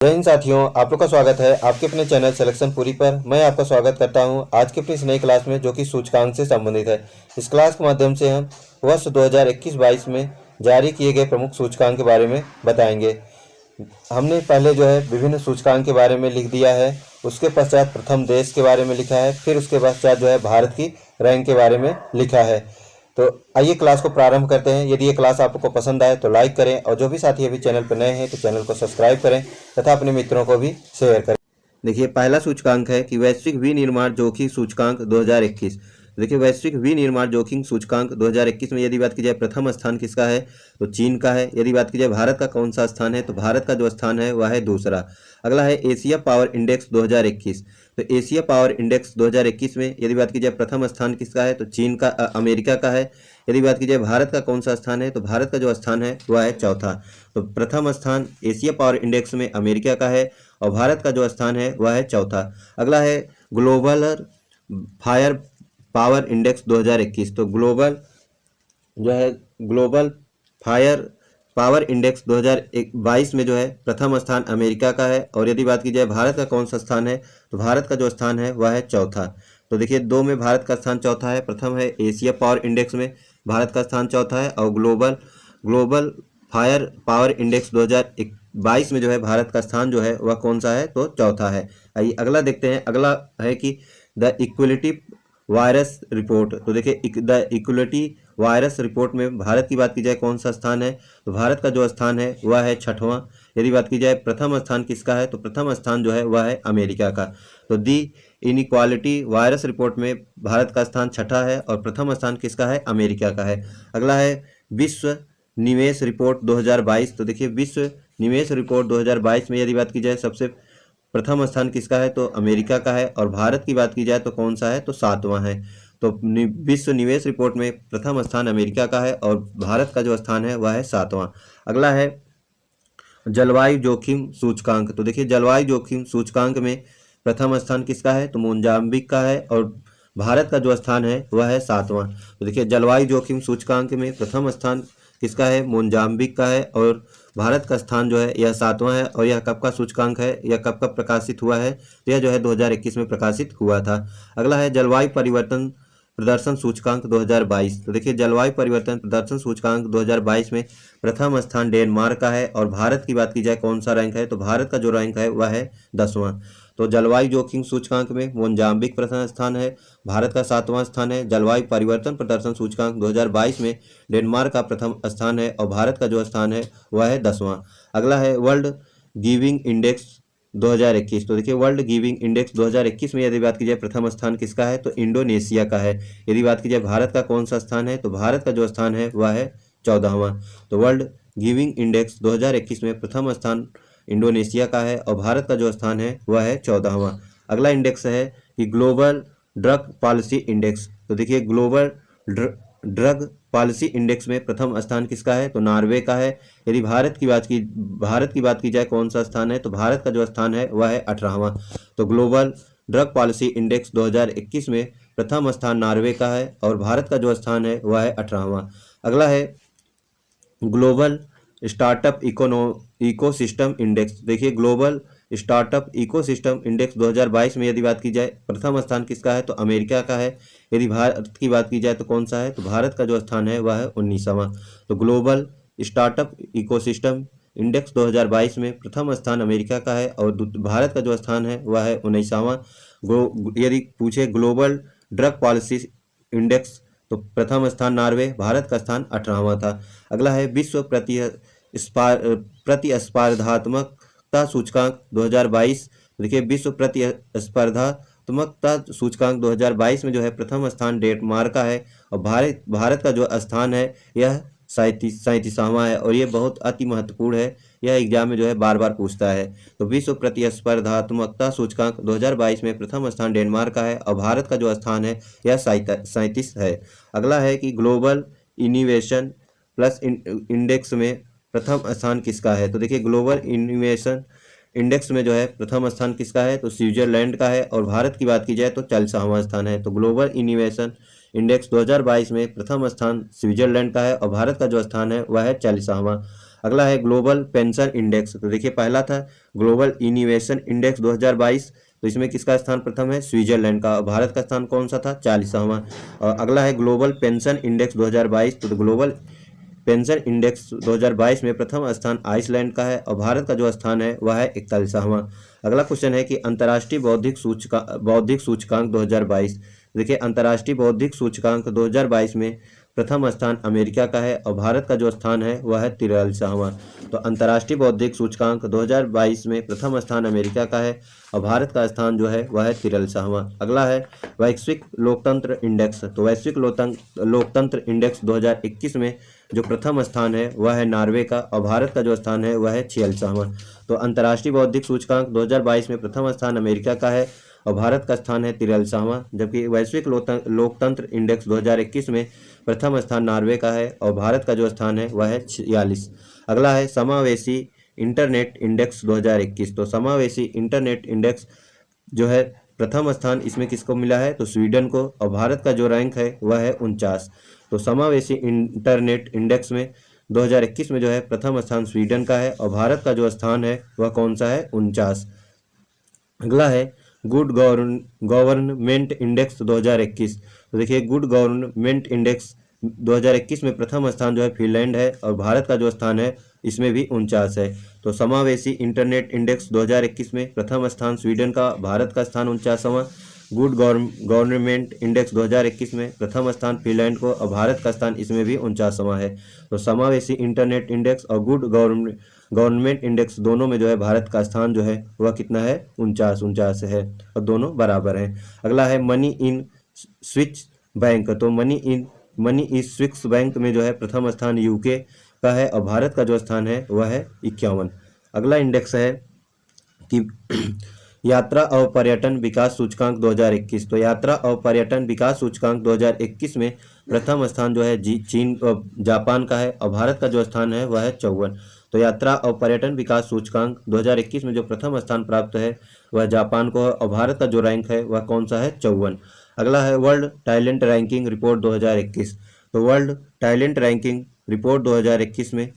जय हिंद साथियों, आप लोग का स्वागत है आपके अपने चैनल सिलेक्शन पूरी पर। मैं आपका स्वागत करता हूं आज की अपनी इस नई क्लास में, जो कि सूचकांक से संबंधित है। इस क्लास के माध्यम से हम वर्ष 2021-22 में जारी किए गए प्रमुख सूचकांक के बारे में बताएंगे। हमने पहले जो है विभिन्न सूचकांक के बारे में लिख दिया है, उसके पश्चात प्रथम देश के बारे में लिखा है, फिर उसके पश्चात जो है भारत की रैंक के बारे में लिखा है। तो आइए क्लास को प्रारंभ करते हैं। यदि ये क्लास आपको पसंद आए तो लाइक करें, और जो भी साथी अभी चैनल पर नए हैं तो चैनल को सब्सक्राइब करें तथा अपने मित्रों को भी शेयर करें। देखिए, पहला सूचकांक है कि वैश्विक विनिर्माण जोखिम सूचकांक 2021। देखिए, वैश्विक विनिर्माण जोखिम सूचकांक 2021 में यदि बात की जाए प्रथम स्थान किसका है तो चीन का है। यदि बात की जाए भारत का कौन सा स्थान है तो भारत का जो स्थान है वह है दूसरा। अगला है एशिया पावर इंडेक्स 2021। तो एशिया पावर इंडेक्स 2021 में यदि बात की जाए प्रथम स्थान किसका है तो चीन का, अमेरिका का है। यदि बात की जाए भारत का कौन सा स्थान है तो भारत का जो स्थान है वह है चौथा। तो प्रथम स्थान एशिया पावर इंडेक्स में अमेरिका का है और भारत का जो स्थान है वह है चौथा। अगला है ग्लोबल फायर पावर इंडेक्स 2021। तो ग्लोबल फायर पावर इंडेक्स 2022 में जो है प्रथम स्थान अमेरिका का है। और यदि बात की जाए भारत का कौन सा स्थान है तो भारत का जो स्थान है वह है चौथा। तो देखिए, दो में भारत का स्थान चौथा है। प्रथम है एशिया पावर इंडेक्स में भारत का स्थान चौथा है, और ग्लोबल फायर पावर इंडेक्स 2022 में जो है भारत का स्थान जो है वह कौन सा है तो चौथा है। आइए अगला देखते हैं। अगला है कि द इक्वलिटी वायरस रिपोर्ट। तो देखिए, द इक्वलिटी वायरस रिपोर्ट में भारत की बात की जाए कौन सा स्थान है तो भारत का जो स्थान है वह है छठवां। यदि बात की जाए प्रथम स्थान किसका है तो प्रथम स्थान जो है वह है अमेरिका का। तो दी इनइक्वालिटी वायरस रिपोर्ट में भारत का स्थान छठा है और प्रथम स्थान किसका है अमेरिका का है। अगला है विश्व निवेश रिपोर्ट 2022। तो देखिए, विश्व निवेश रिपोर्ट 2022 में यदि बात की जाए सबसे प्रथम स्थान किसका है तो अमेरिका का है, और भारत की बात की जाए तो कौन सा है तो सातवां है। तो विश्व निवेश रिपोर्ट में प्रथम स्थान अमेरिका का है और भारत का जो स्थान है वह है सातवां। अगला है जलवायु जोखिम सूचकांक। तो देखिए, जलवायु जोखिम सूचकांक में प्रथम स्थान किसका है तो मोजाम्बिक का है, और भारत का जो स्थान है वह है सातवां। तो देखिए, जलवायु जोखिम सूचकांक में प्रथम स्थान किसका है मोजाम्बिक का है, और भारत का स्थान जो है यह सातवां है। और यह कब का सूचकांक है, यह कब कब प्रकाशित हुआ है तो यह जो है 2021 में प्रकाशित हुआ था। अगला है जलवायु परिवर्तन प्रदर्शन सूचकांक 2022। तो देखिए, जलवायु परिवर्तन प्रदर्शन सूचकांक 2022 में प्रथम स्थान डेनमार्क का है, और भारत की बात की जाए कौन सा रैंक है तो भारत का जो रैंक है वह है 10वां। तो जलवायु जोखिम सूचकांक में मोजाम्बिक प्रथम स्थान है, भारत का 7वां स्थान है। जलवायु परिवर्तन प्रदर्शन सूचकांक 2022 में डेनमार्क का प्रथम स्थान है और भारत का जो स्थान है वह है 10वां। अगला है वर्ल्ड गिविंग इंडेक्स 2021। तो देखिए, वर्ल्ड गिविंग इंडेक्स 2021 में यदि बात की जाए प्रथम स्थान किसका है तो इंडोनेशिया का है। यदि बात की जाए भारत का कौन सा स्थान है तो भारत का जो स्थान है वह है 14वां। तो वर्ल्ड गिविंग इंडेक्स 2021 में प्रथम स्थान इंडोनेशिया का है और भारत का जो स्थान है वह है 14वां। अगला इंडेक्स है कि ग्लोबल ड्रग पॉलिसी इंडेक्स। तो देखिए, ग्लोबल ड्रग पॉलिसी इंडेक्स में प्रथम स्थान किसका है तो नॉर्वे का है। यदि भारत की बात की जाए कौन सा स्थान है तो भारत का जो स्थान है वह है 18वां। तो ग्लोबल ड्रग पॉलिसी इंडेक्स 2021 में प्रथम स्थान नॉर्वे का है और भारत का जो स्थान है वह है 18वां। अगला है ग्लोबल स्टार्टअप इकोसिस्टम इंडेक्स। देखिए, ग्लोबल स्टार्टअप इकोसिस्टम इंडेक्स 2022 में यदि बात की जाए प्रथम स्थान किसका है तो अमेरिका का है। यदि भारत की बात की जाए तो कौन सा है तो भारत का जो स्थान है वह है 19वां। तो ग्लोबल स्टार्टअप इकोसिस्टम इंडेक्स 2022 में प्रथम स्थान अमेरिका का है और भारत का जो स्थान है वह है 19वां। यदि पूछे ग्लोबल ड्रग पॉलिसी इंडेक्स तो प्रथम स्थान नॉर्वे, भारत का स्थान 18वां था। अगला है विश्व प्रतिस्पर्धात्मकता सूचकांक 2022। देखिए, विश्व प्रतिस्पर्धात्मकता सूचकांक 2022 में जो है प्रथम स्थान डेनमार्क का है और भारत का जो स्थान है यह 37वां है। और ये बहुत अति महत्वपूर्ण है, यह एग्जाम में जो है बार बार पूछता है। तो विश्व प्रतिस्पर्धात्मकता सूचकांक 2022 में प्रथम स्थान डेनमार्क का है और भारत का जो स्थान है यह 37 है। अगला है कि ग्लोबल इनोवेशन प्लस इंडेक्स में प्रथम स्थान किसका है। तो देखिए, ग्लोबल इनोवेशन इंडेक्स में जो है प्रथम स्थान किसका है तो स्विट्जरलैंड का है और भारत की बात की जाए तो 40वां स्थान है। तो ग्लोबल इनोवेशन इंडेक्स 2022 में प्रथम स्थान स्विट्जरलैंड का है और भारत का जो स्थान है वह है 40वां। अगला है ग्लोबल पेंशन इंडेक्स। तो देखिए पहला था ग्लोबल इनोवेशन इंडेक्स 2022, तो इसमें किसका स्थान प्रथम है? स्विट्जरलैंड का। भारत का स्थान कौन सा था? 40वां। और अगला है ग्लोबल पेंशन इंडेक्स 2022, तो ग्लोबल पेंशन इंडेक्स 2022 में प्रथम स्थान आइसलैंड का है और भारत का जो स्थान है वह है 41वां। अगला क्वेश्चन है कि अंतर्राष्ट्रीय बौद्धिक सूचकांक 2022। देखिए अंतर्राष्ट्रीय बौद्धिक सूचकांक 2022 में प्रथम स्थान अमेरिका का है और भारत का जो स्थान है वह है 43वां। तो अंतर्राष्ट्रीय बौद्धिक सूचकांक 2022 में प्रथम स्थान अमेरिका का है और भारत का स्थान जो है वह है 43वां। अगला है वैश्विक लोकतंत्र इंडेक्स। तो वैश्विक लोकतंत्र इंडेक्स 2021 में जो प्रथम स्थान है वह है नॉर्वे का और भारत का जो स्थान है वह है 46वां। तो अंतर्राष्ट्रीय बौद्धिक सूचकांक 2022 में प्रथम स्थान अमेरिका का है और भारत का स्थान है 43वां, जबकि वैश्विक लोकतंत्र इंडेक्स 2021 में प्रथम स्थान नॉर्वे का है और भारत का जो स्थान है वह है 46। अगला है समावेशी इंटरनेट इंडेक्स 2021। तो समावेशी इंटरनेट इंडेक्स जो है प्रथम स्थान इसमें किसको मिला है? तो स्वीडन को, और भारत का जो रैंक है वह है 49। तो समावेशी इंटरनेट इंडेक्स में 2021 में जो है प्रथम स्थान स्वीडन का है और भारत का जो स्थान है वह कौन सा है? 49। अगला है गुड गवर्नमेंट इंडेक्स 2021। तो देखिए गुड गवर्नमेंट इंडेक्स 2021 में प्रथम स्थान जो है फिनलैंड है और भारत का जो स्थान है इसमें भी 49 है। तो समावेशी इंटरनेट इंडेक्स 2021 में प्रथम स्थान स्वीडन का, भारत का स्थान 49वां। गुड गवर्नमेंट इंडेक्स 2021 में प्रथम स्थान फिनलैंड को और भारत का स्थान इसमें भी 49वां है। तो समावेशी इंटरनेट इंडेक्स और गुड गवर्नमेंट इंडेक्स दोनों में जो है भारत का स्थान जो है वह कितना है? 49 है और दोनों बराबर हैं। अगला है मनी इन स्विस बैंक। तो मनी इस स्विस बैंक में जो है प्रथम स्थान यूके का है और भारत का जो स्थान है वह है 51। अगला इंडेक्स है कि यात्रा और पर्यटन विकास सूचकांक 2021। तो यात्रा और पर्यटन विकास सूचकांक 2021 में प्रथम स्थान जो है चीन जापान का है और भारत का जो स्थान है वह है 54। तो यात्रा और पर्यटन विकास सूचकांक 2021 में जो प्रथम स्थान प्राप्त है वह जापान को है और भारत का जो रैंक है वह कौन सा है? 54। अगला है वर्ल्ड टैलेंट रैंकिंग रिपोर्ट 2021। तो वर्ल्ड टैलेंट रैंकिंग रिपोर्ट 2021 में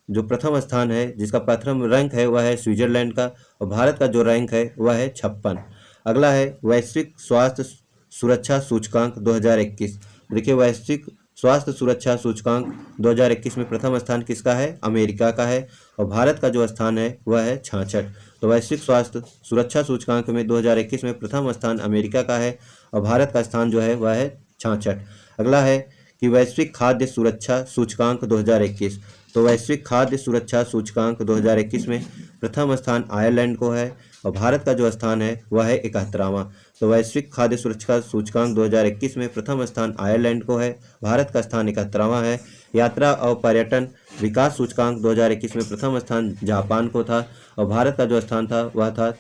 जो प्रथम स्थान है जिसका प्रथम रैंक है वह है स्विट्जरलैंड का और भारत का जो रैंक है वह है 56। अगला है वैश्विक स्वास्थ्य सुरक्षा सूचकांक 2021। देखिए वैश्विक स्वास्थ्य सुरक्षा सूचकांक 2021 में प्रथम स्थान किसका है? अमेरिका का है और भारत का जो स्थान है वह है 66। तो वैश्विक स्वास्थ्य सुरक्षा सूचकांक में 2021 में प्रथम स्थान अमेरिका का है और भारत का स्थान जो है वह है 66। अगला है कि वैश्विक खाद्य सुरक्षा सूचकांक 2021। तो वैश्विक खाद्य सुरक्षा सूचकांक 2021 में प्रथम स्थान आयरलैंड को है और भारत का जो स्थान है वह है 71वां। तो वैश्विक खाद्य सुरक्षा सूचकांक 2021 में प्रथम स्थान आयरलैंड को है, भारत का स्थान 71वां है। यात्रा और पर्यटन विकास सूचकांक 2021 में प्रथम स्थान जापान को था और भारत का जो स्थान था वह था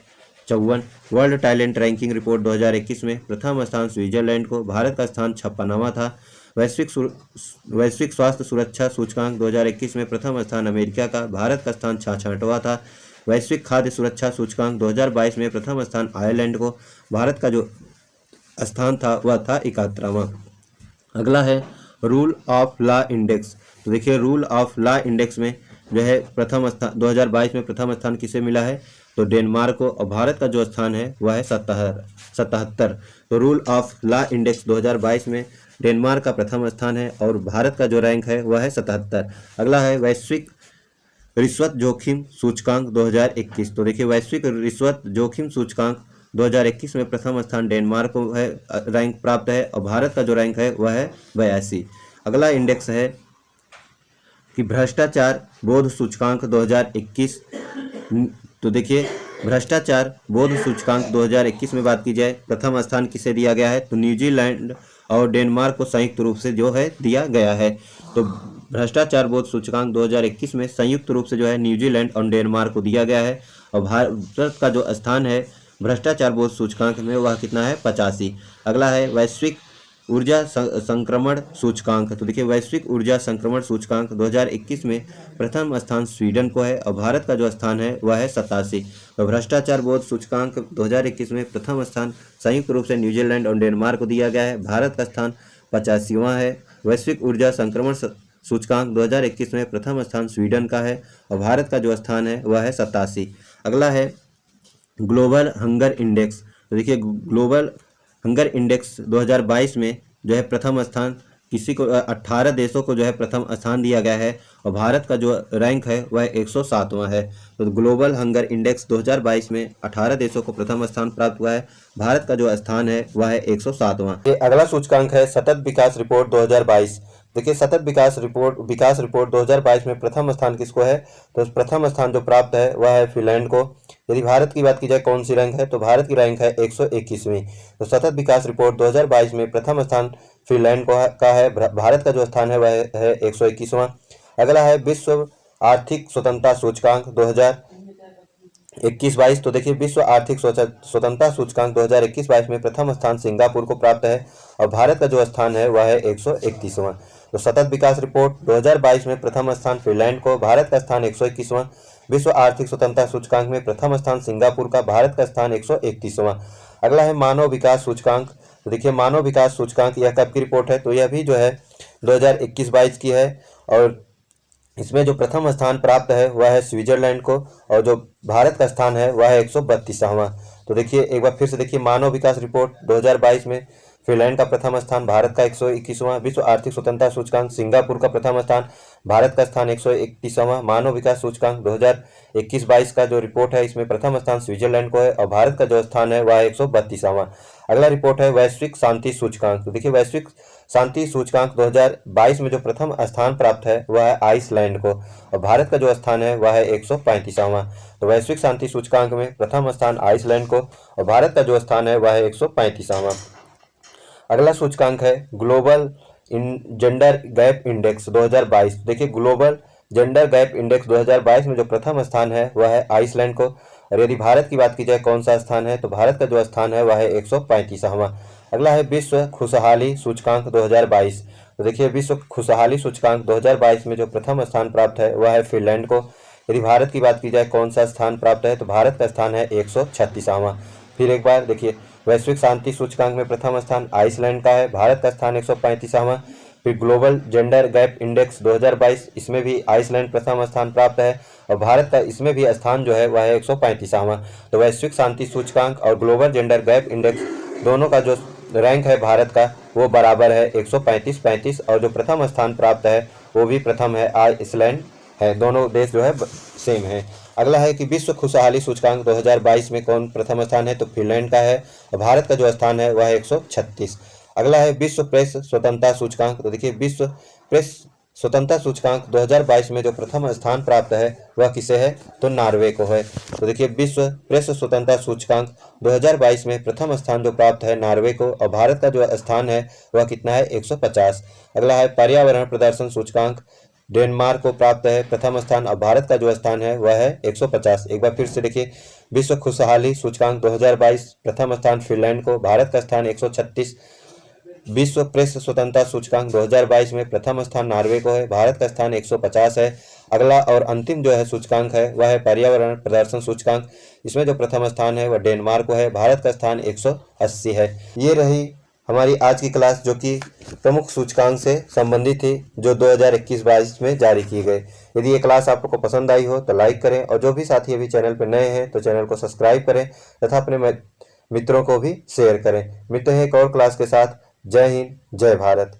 54। वर्ल्ड टैलेंट रैंकिंग रिपोर्ट 2021 में प्रथम स्थान स्विट्जरलैंड को, भारत का स्थान 56वां था। वैश्विक स्वास्थ्य सुरक्षा सूचकांक 2021 में प्रथम स्थान अमेरिका का, भारत का स्थान 66वां था। वैश्विक खाद्य सुरक्षा सूचकांक 2022 में प्रथम स्थान आयरलैंड को, भारत का जो स्थान था वह था 71वां। अगला है रूल ऑफ लॉ इंडेक्स। तो देखिए रूल ऑफ लॉ इंडेक्स में जो है प्रथम स्थान 2022 में प्रथम स्थान किसे मिला है? तो डेनमार्क को, और भारत का जो स्थान है वह है 77। तो रूल ऑफ लॉ इंडेक्स 2022 में डेनमार्क का प्रथम स्थान है और भारत का जो रैंक है वह है 77। अगला है वैश्विक रिश्वत जोखिम सूचकांक 2021। तो देखिए वैश्विक रिश्वत जोखिम सूचकांक 2021 में प्रथम स्थान डेनमार्क को है रैंक प्राप्त है और भारत का जो रैंक है वह है 82। अगला इंडेक्स है कि भ्रष्टाचार बोध सूचकांक 2021। तो देखिए भ्रष्टाचार बोध सूचकांक 2021 में बात की जाए प्रथम स्थान किसे दिया गया है? तो न्यूजीलैंड और डेनमार्क को संयुक्त रूप से जो है दिया गया है। तो भ्रष्टाचार बोध सूचकांक 2021 में संयुक्त रूप से जो है न्यूजीलैंड और डेनमार्क को दिया गया है और भारत का जो स्थान है भ्रष्टाचार बोध सूचकांक में वह कितना है? 85। अगला है वैश्विक ऊर्जा संक्रमण सूचकांक। तो देखिए वैश्विक ऊर्जा संक्रमण सूचकांक 2021 में प्रथम स्थान स्वीडन को है और भारत का जो स्थान है वह है 87। तो भ्रष्टाचार बोध सूचकांक 2021 में प्रथम स्थान संयुक्त रूप से न्यूजीलैंड और डेनमार्क को दिया गया है, भारत का स्थान 85वां है। वैश्विक ऊर्जा संक्रमण सूचकांक 2021 में प्रथम स्थान स्वीडन का है और भारत का जो स्थान है वह है 87। अगला है ग्लोबल हंगर इंडेक्स। तो देखिए ग्लोबल हंगर इंडेक्स 2022 में जो है प्रथम स्थान किसी को 18 देशों को जो है प्रथम स्थान दिया गया है और भारत का जो रैंक है वह 107वां है। तो ग्लोबल हंगर इंडेक्स 2022 में 18 देशों को प्रथम स्थान प्राप्त हुआ है, भारत का जो स्थान है वह है 107वां। अगला सूचकांक है सतत विकास रिपोर्ट 2022। देखिए सतत विकास रिपोर्ट 2022 में प्रथम स्थान किसको है, तो प्रथम स्थान जो प्राप्त है वह है फिनलैंड को। यदि भारत की बात की जाए कौन सी रैंक है, तो भारत की रैंक है 121वीं। तो सतत विकास रिपोर्ट 2022 में प्रथम स्थान फिनलैंड का है, भारत का जो स्थान है वह है 121वां। अगला है विश्व आर्थिक स्वतंत्रता सूचकांक 2021-22। तो देखिए विश्व आर्थिक स्वतंत्रता सूचकांक 2021-22 में प्रथम स्थान सिंगापुर को प्राप्त है और भारत का जो स्थान है वह है 131वां। तो सतत विकास रिपोर्ट 2022 में प्रथम स्थान फिनलैंड को, भारत का स्थान 121वां। विश्व आर्थिक स्वतंत्रता सूचकांक में प्रथम स्थान सिंगापुर का, भारत का स्थान 131वां। अगला है मानव विकास सूचकांक। तो देखिए मानव विकास सूचकांक यह कब की रिपोर्ट है, तो यह भी जो है 2021-22 की है और इसमें जो प्रथम स्थान प्राप्त है वह है स्विट्जरलैंड को और जो भारत का स्थान है वह है 132वां। तो देखिए एक बार फिर से देखिए मानव विकास रिपोर्ट 2022 में फिनलैंड का प्रथम स्थान, भारत का 121वां। विश्व आर्थिक स्वतंत्रता सूचकांक सिंगापुर का प्रथम स्थान, भारत का स्थान 131वां। मानव विकास सूचकांक 2021-22 का जो रिपोर्ट है इसमें प्रथम स्थान स्विट्जरलैंड को है और भारत का जो स्थान है वह 132वां। अगला रिपोर्ट है वैश्विक शांति सूचकांक। तो देखिए वैश्विक शांति सूचकांक 2022 में जो प्रथम स्थान प्राप्त है वह है आइसलैंड को और भारत का जो स्थान है वह है 135वां। तो वैश्विक शांति सूचकांक में प्रथम स्थान आइसलैंड को और भारत का जो स्थान है वह है 135वां। अगला सूचकांक है ग्लोबल जेंडर गैप इंडेक्स 2022। देखिए ग्लोबल जेंडर गैप इंडेक्स 2022 में जो प्रथम स्थान है वह है आइसलैंड को और यदि भारत की बात की जाए कौन सा स्थान है, तो भारत का जो स्थान है वह है 135वां। अगला है विश्व खुशहाली सूचकांक 2022। तो देखिए विश्व खुशहाली सूचकांक 2022 में जो प्रथम स्थान प्राप्त है वह है फिनलैंड को। यदि भारत की बात की जाए कौन सा स्थान प्राप्त है, तो भारत का स्थान है 136वां। फिर एक बार देखिए वैश्विक शांति सूचकांक में प्रथम स्थान आइसलैंड का है, भारत का स्थान 135वां। फिर ग्लोबल जेंडर गैप इंडेक्स 2022 इसमें भी आइसलैंड प्रथम स्थान प्राप्त है और भारत का इसमें भी स्थान जो है वह है 135वां। तो वैश्विक शांति सूचकांक और ग्लोबल जेंडर गैप इंडेक्स दोनों का जो रैंक है भारत का वो बराबर है 135-35 और जो प्रथम स्थान प्राप्त है वो भी प्रथम है आइसलैंड है, दोनों देश जो है सेम है। अगला है कि विश्व खुशहाली सूचकांक 2022 में कौन प्रथम स्थान है, तो फिनलैंड का है और भारत का जो स्थान है वह 136। अगला है विश्व प्रेस स्वतंत्रता सूचकांक। तो देखिए विश्व प्रेस स्वतंत्रता सूचकांक 2022 में जो प्रथम स्थान प्राप्त है वह किसे है, तो नॉर्वे को है। तो देखिए विश्व प्रेस स्वतंत्रता सूचकांक 2022 में प्रथम स्थान जो प्राप्त है नॉर्वे को और भारत का जो स्थान है वह कितना है, 150। अगला है पर्यावरण प्रदर्शन सूचकांक, डेनमार्क को प्राप्त है प्रथम स्थान और भारत का जो स्थान है वह है 150। एक बार फिर से देखिए विश्व खुशहाली सूचकांक 2022 प्रथम स्थान फिनलैंड को, भारत का स्थान 136। विश्व प्रेस स्वतंत्रता सूचकांक 2022 में प्रथम स्थान नॉर्वे को है, भारत का स्थान 150 है। अगला और अंतिम जो है सूचकांक है वह है पर्यावरण प्रदर्शन सूचकांक, इसमें जो प्रथम स्थान है वह डेनमार्क को है, भारत का स्थान 180 है। ये रही हमारी आज की क्लास जो कि प्रमुख सूचकांक से संबंधित थी जो 2021-22 में जारी की गई। यदि ये क्लास आप लोग को पसंद आई हो तो लाइक करें और जो भी साथी अभी चैनल पर नए हैं तो चैनल को सब्सक्राइब करें तथा अपने मित्रों को भी शेयर करें। मिलते हैं एक और क्लास के साथ। जय हिंद, जय भारत।